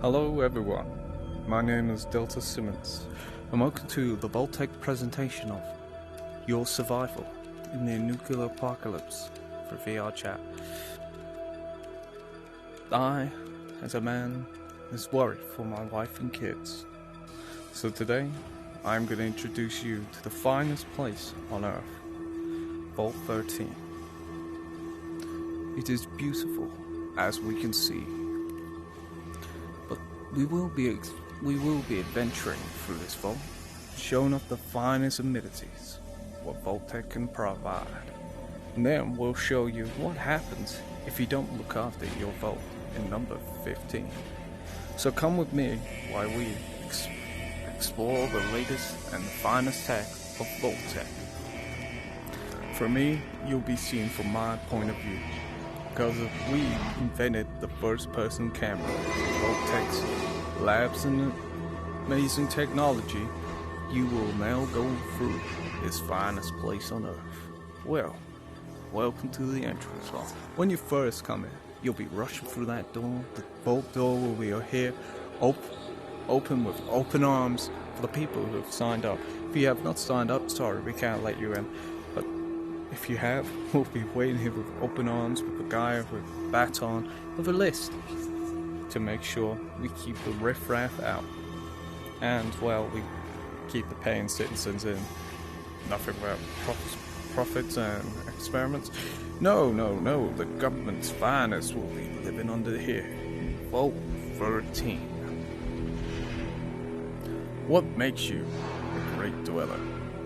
Hello everyone, my name is Delta Simmons, and welcome to the Vault-Tec presentation of Your Survival in the Nuclear Apocalypse for VRchat. I, as a man, is worried for my wife and kids. So today, I'm going to introduce you to the finest place on Earth, Vault 13. It is beautiful, as we can see. But we will be adventuring through this vault, showing off the finest amenities what Vault-Tec can provide. And then we'll show you what happens if you don't look after your vault in number 15. So come with me while we explore the latest and the finest tech of Vault-Tec. For me, you'll be seen from my point of view, because we invented the first-person camera. Vault-Tec's labs and amazing technology, you will now go through this finest place on Earth. Well, welcome to the entrance hall. When you first come in, you'll be rushing through that door. The vault door will be here, open with open arms for the people who have signed up. If you have not signed up, sorry, we can't let you in. But if you have, we'll be waiting here with open arms, with a guy with a baton, with a list, to make sure we keep the riffraff out. And, well, we keep the paying citizens in. Nothing about profits and experiments. No, the government's finest will be living under here. Vault 13. What makes you a great dweller?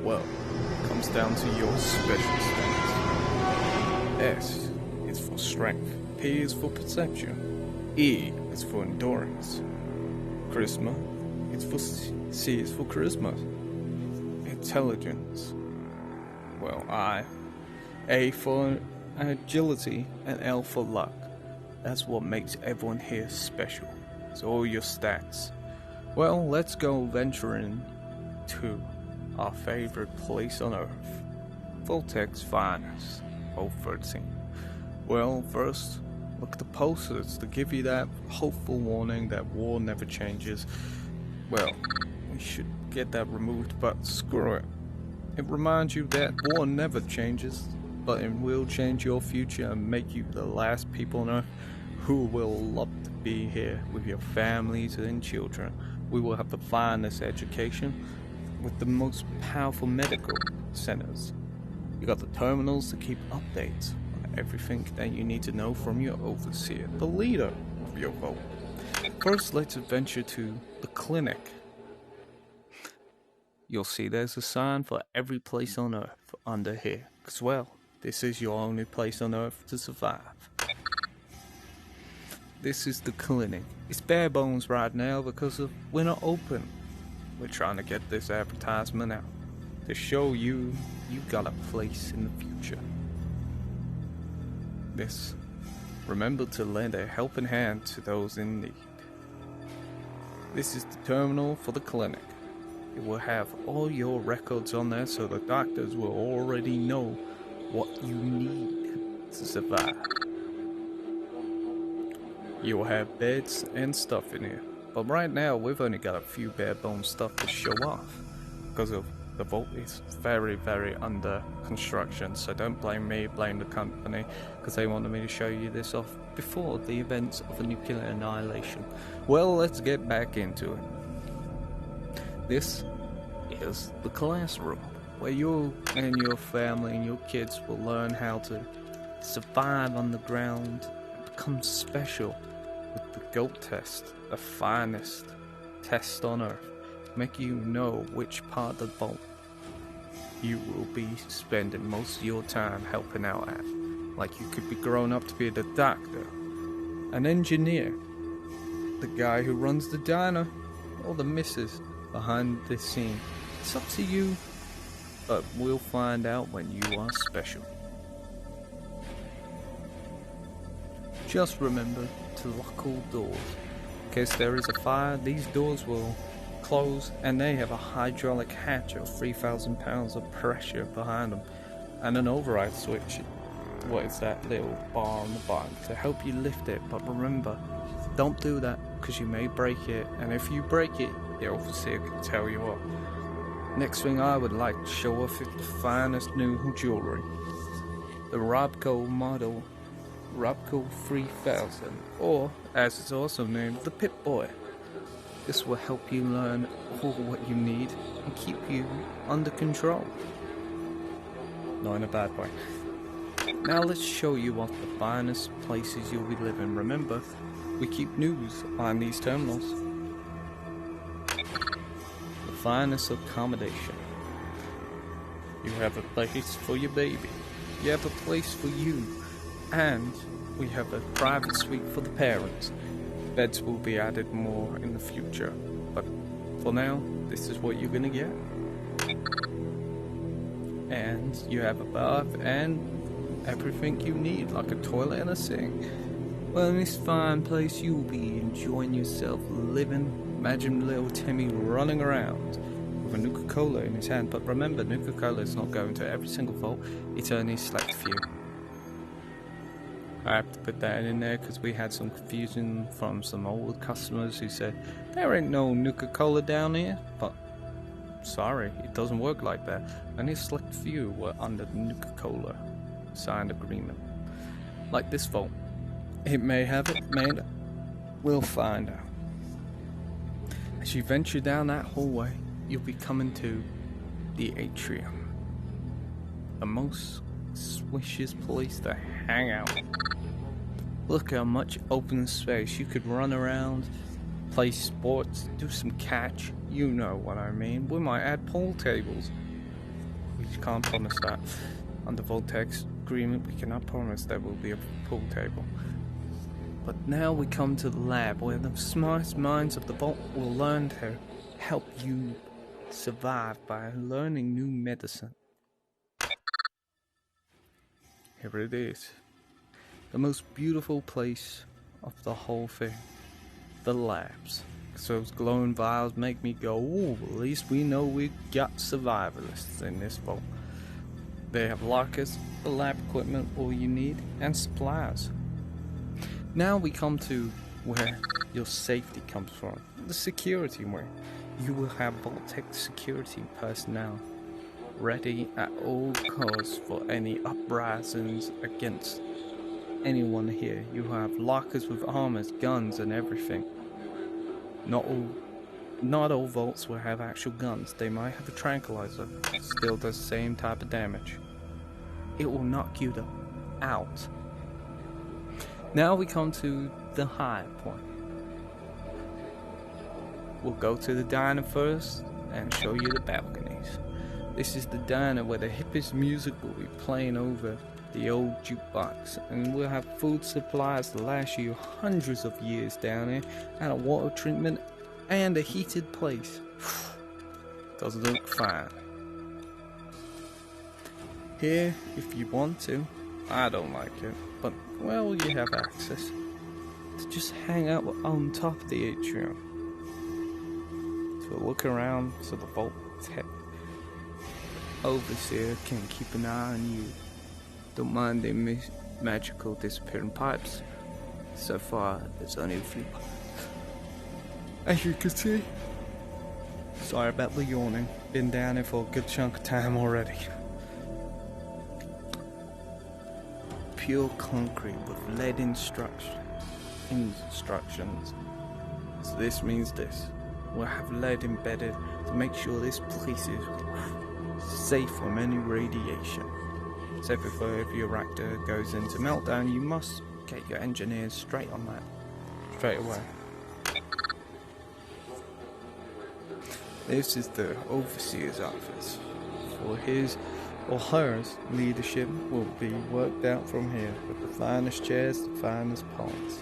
Well, it comes down to your special stats. S is for strength, P is for perception, E is for endurance, charisma is for C is for charisma, intelligence, well, A for agility, and L for luck. That's what makes everyone here special. It's all your stats. Well, let's go venturing to our favorite place on Earth, Vault-Tec's finest, Vault 13. Well, first, look at the posters to give you that hopeful warning that war never changes. Well, we should get that removed, but screw it. It reminds you that war never changes, but it will change your future and make you the last people on Earth who will love to be here with your families and children. We will have the finest education with the most powerful medical centers. You got the terminals to keep updates on everything that you need to know from your overseer, the leader of your vault. First, let's adventure to the clinic. You'll see there's a sign for every place on Earth under here, because, well, this is your only place on Earth to survive. This is the clinic. It's bare bones right now because we're not open. We're trying to get this advertisement out to show you got a place in the future. Remember to lend a helping hand to those in need. This is the terminal for the clinic. It will have all your records on there, so the doctors will already know what you need to survive. You will have beds and stuff in here, but right now we've only got a few bare bones stuff to show off because of the vault is very under construction. So don't blame me, blame the company, because they wanted me to show you this off before the events of the nuclear annihilation. Well, let's get back into it. This is the classroom where you and your family and your kids will learn how to survive on the ground and become special with the GOAT test, the finest test on Earth. Make you know which part of the vault you will be spending most of your time helping out at. Like you could be growing up to be the doctor, an engineer, the guy who runs the diner, or the missus behind this scene. It's up to you, but we'll find out when you are special. Just remember to lock all doors. In case there is a fire, these doors will close, and they have a hydraulic hatch of 3,000 pounds of pressure behind them, and an override switch. What is that little bar on the bottom to help you lift it? But remember, Don't do that, because you may break it, and if you break it, the overseer can tell you off. Next thing I would like to show off is the finest new jewelry. The Robco model, Robco 3000, or as it's also named, the Pip-Boy. This will help you learn all what you need and keep you under control. Not in a bad way. Now let's show you off the finest places you'll be living. Remember, we keep news on these terminals. The finest accommodation. You have a place for your baby. You have a place for you. And we have a private suite for the parents. Beds will be added more in the future. But for now, this is what you're gonna get. And you have a bath and everything you need, like a toilet and a sink. Well, in this fine place, you will be enjoying yourself living. Imagine little Timmy running around with a Nuka-Cola in his hand. But remember, Nuka-Cola is not going to every single vault, it's only a select few. I have to put that in there because we had some confusion from some old customers who said, there ain't no Nuka-Cola down here. But sorry, it doesn't work like that. Only a select few were under the Nuka-Cola signed agreement. Like this vault. It may have it, may not. We'll find out. As you venture down that hallway, you'll be coming to the atrium. The most swishiest place to hang out. Look how much open space. You could run around, play sports, do some catch. You know what I mean. We might add pool tables. We can't promise that. Under Voltec's agreement, we cannot promise there will be a pool table. But now we come to the lab, where the smartest minds of the vault will learn to help you survive by learning new medicine. Here it is. The most beautiful place of the whole thing. The labs. So those glowing vials make me go, ooh, at least we know we got survivalists in this vault. They have lockers, the lab equipment, all you need, and supplies. Now we come to where your safety comes from. The security wing. You will have Vault-Tec security personnel ready at all costs for any uprisings against anyone here. You have lockers with armors, guns, and everything. Not all vaults will have actual guns. They might have a tranquilizer. Still does the same type of damage. It will knock you out. Now we come to the high point. We'll go to the diner first and show you the balconies. This is the diner where the hippest music will be playing over the old jukebox, and we'll have food supplies to last you hundreds of years down here, and a water treatment and a heated place. Does look fine. Here, if you want to, I don't like it, but well, you have access to just hang out on top of the atrium. To look around so the Vault-Tec overseer can keep an eye on you. Don't mind the magical disappearing pipes. So far, there's only a few. As you can see. Sorry about the yawning. Been down here for a good chunk of time already. Pure concrete with lead instructions. So this means this. We'll have lead embedded to make sure this place is safe from any radiation. So before if your reactor goes into meltdown, you must get your engineers straight on that, straight away. This is the overseer's office. For his or hers leadership will be worked out from here with the finest chairs, the finest parts.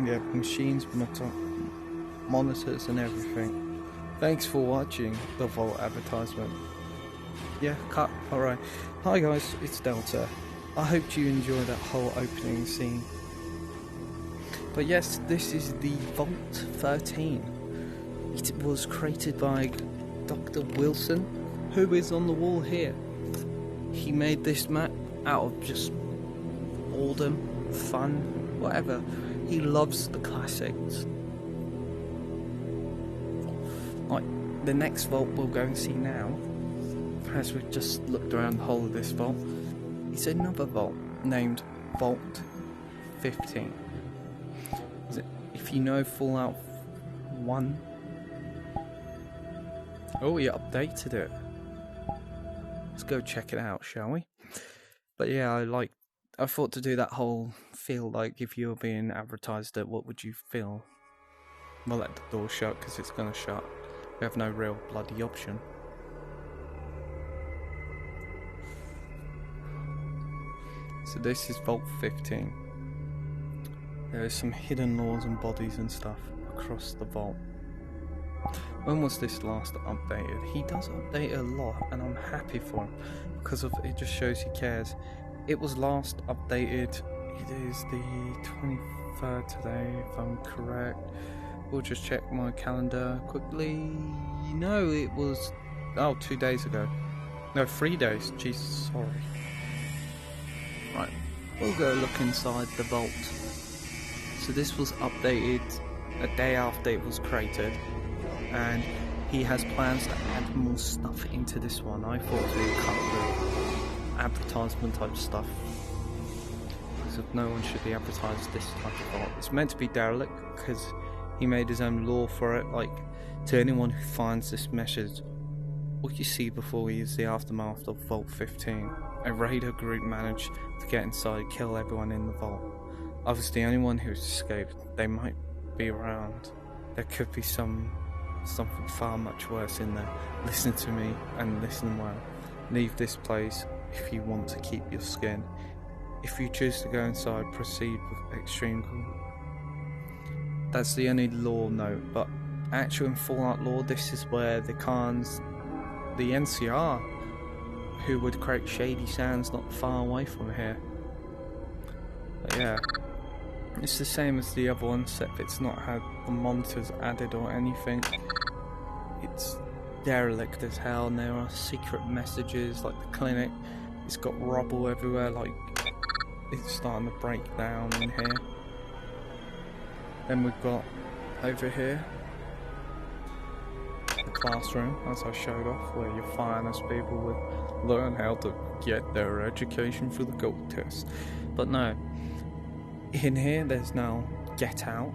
We have machines, monitors and everything. Thanks for watching the Vault advertisement. Yeah, cut. Alright. Hi guys, it's Delta. I hope you enjoyed that whole opening scene. But yes, this is the Vault 13. It was created by Dr. Wilson, who is on the wall here. He made this map out of just boredom, fun, whatever. He loves the classics. Like, the next vault we'll go and see now, as we've just looked around the whole of this vault, is another vault named Vault 15. If you know Fallout 1... Oh, he updated it. Let's go check it out, shall we? But yeah, I thought to do that whole feel like if you were being advertised at, what would you feel? We'll let the door shut because it's going to shut. We have no real bloody option. So this is Vault 15. There is some hidden laws and bodies and stuff across the vault. When was this last updated? He does update a lot, and I'm happy for him because of it. Just shows he cares. It was last updated. It is the 23rd today, if I'm correct. We'll just check my calendar quickly. No, it was 2 days ago. No, 3 days. Jesus, sorry. Right, we'll go look inside the vault. So this was updated a day after it was created. And he has plans to add more stuff into this one. I thought to cut the advertisement type stuff, because no one should be advertised this type of vault. It's meant to be derelict because he made his own law for it. Like, to anyone who finds this message, what you see before you is the aftermath of Vault 15. A raider group managed to get inside, kill everyone in the vault. Obviously, anyone who's escaped, they might be around. There could be something far much worse in there. Listen to me and listen well. Leave this place if you want to keep your skin. If you choose to go inside, proceed with extreme caution. That's the only law note, but actual in Fallout lore, this is where the Khans, the NCR, who would create shady sands not far away from here. But yeah, it's the same as the other one, except it's not had the monitors added or anything. It's derelict as hell, and there are secret messages, like the clinic. It's got rubble everywhere, like it's starting to break down in here. Then we've got over here the classroom, as I showed off, where your finest people would learn how to get their education for the gold test. But no, in here there's now get out,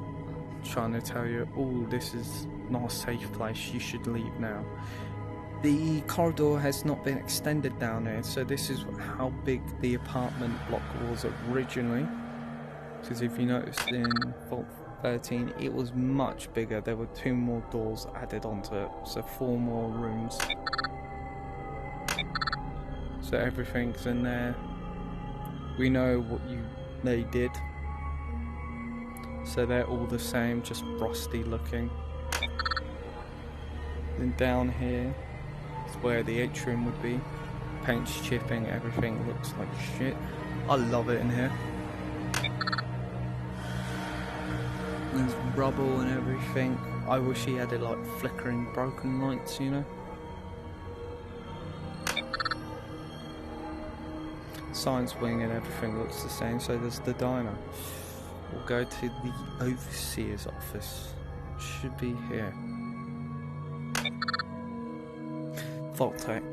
trying to tell you, oh, this is not a safe place, you should leave now. The corridor has not been extended down here, so this is how big the apartment block was originally. Because if you noticed in Vault 13, it was much bigger. There were 2 more doors added onto it, so 4 more rooms. So everything's in there. We know what they did. So they're all the same, just rusty looking. Then down here is where the atrium would be. Paint's chipping, everything looks like shit. I love it in here. There's rubble and everything. I wish he added like flickering broken lights, you know. Science wing and everything looks the same, so there's the diner. We'll go to the overseer's office. Should be here. Vault-Tec.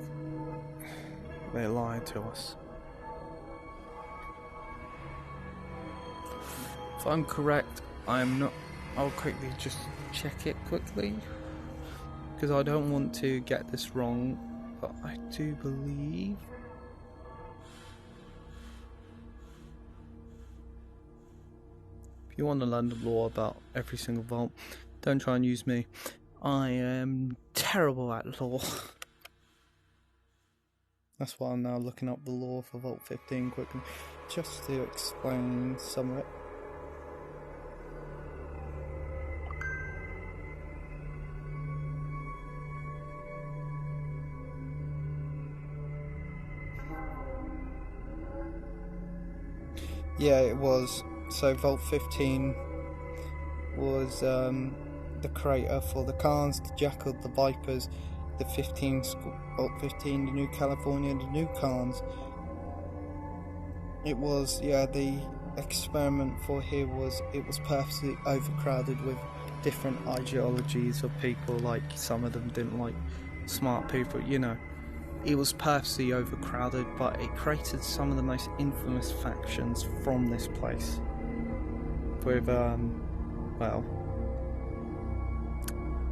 They lied to us. If I'm correct, I'm not. I'll quickly just check it quickly, because I don't want to get this wrong, but I do believe. If you want to learn the lore about every single vault, don't try and use me. I am terrible at lore. That's why I'm now looking up the lore for Vault 15 quickly, just to explain some of it. Yeah, it was. So Vault 15 was the creator for the Khans, the Jackal, the Vipers, the 15 Vault 15, the New California, the New Khans. It was, yeah, the experiment for here was it was purposely overcrowded with different ideologies of people. Like some of them didn't like smart people, you know. It was purposely overcrowded, but it created some of the most infamous factions from this place. With well,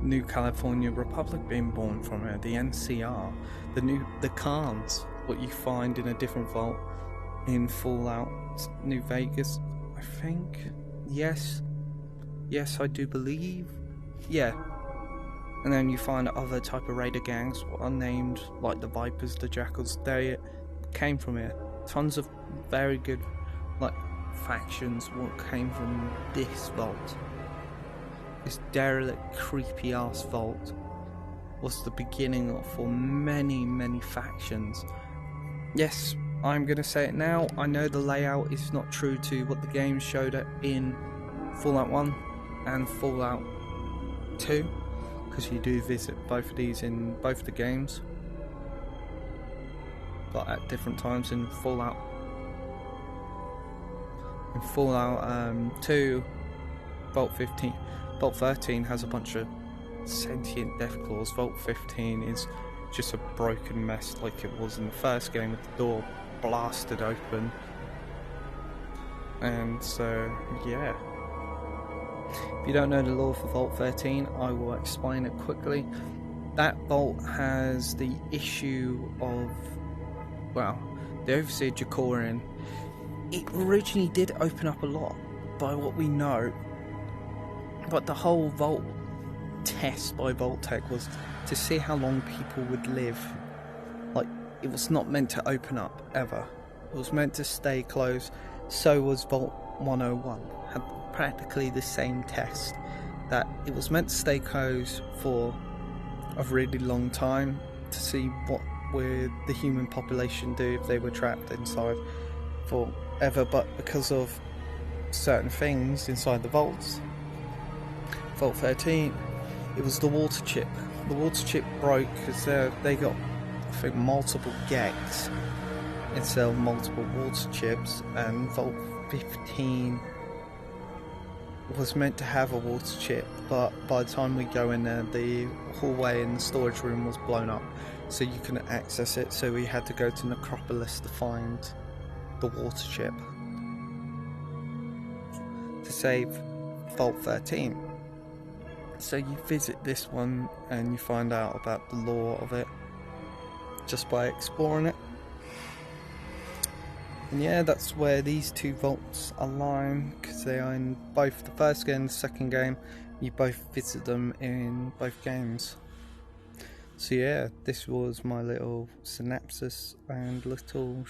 New California Republic being born from it, the NCR, the Khans, what you find in a different vault in Fallout New Vegas, I think. Yes, I do believe. Yeah. And then you find other type of raider gangs, what are named like the Vipers, the Jackals. They came from here. Tons of very good like factions what came from this vault. This derelict, creepy ass vault was the beginning for many factions. Yes, I'm gonna say it now. I know the layout is not true to what the game showed it in Fallout 1 and Fallout 2, because you do visit both of these in both the games, but at different times. In Fallout 2, Vault 13 has a bunch of sentient deathclaws. Vault 15 is just a broken mess like it was in the first game with the door blasted open. And so, yeah. If you don't know the lore for Vault 13, I will explain it quickly. That vault has the issue of, well, the Overseer Jacorian. It originally did open up a lot, by what we know, but the whole vault test by Vault-Tec was to see how long people would live. Like, it was not meant to open up, ever. It was meant to stay closed. So was Vault 101. Had practically the same test. That it was meant to stay closed for a really long time to see what would the human population do if they were trapped inside forever. But because of certain things inside the vaults, Vault 13, it was the water chip. The water chip broke because they got, I think, multiple gex instead of multiple water chips, and Vault 15 was meant to have a water chip, but by the time we go in there, the hallway in the storage room was blown up, so you couldn't access it, so we had to go to Necropolis to find the water chip to save Vault 13. So you visit this one and you find out about the lore of it just by exploring it. And yeah, that's where these two vaults align, because they are in both the first game and the second game. You both visit them in both games. So yeah, this was my little synopsis and little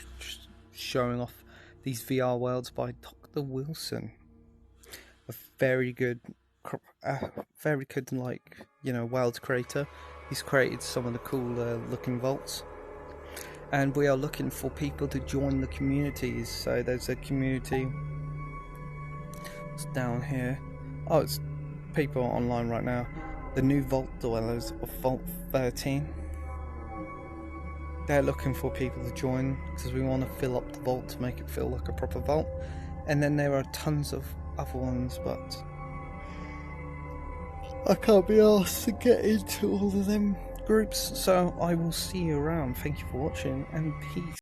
showing off these VR worlds by Dr. Wilson. A very good like, you know, world creator. He's created some of the cooler looking vaults. And we are looking for people to join the communities. So there's a community. It's down here. Oh, it's people online right now. The new Vault Dwellers of Vault 13. They're looking for people to join because we want to fill up the vault to make it feel like a proper vault. And then there are tons of other ones, but I can't be asked to get into all of them groups, so I will see you around. Thank you for watching, and peace.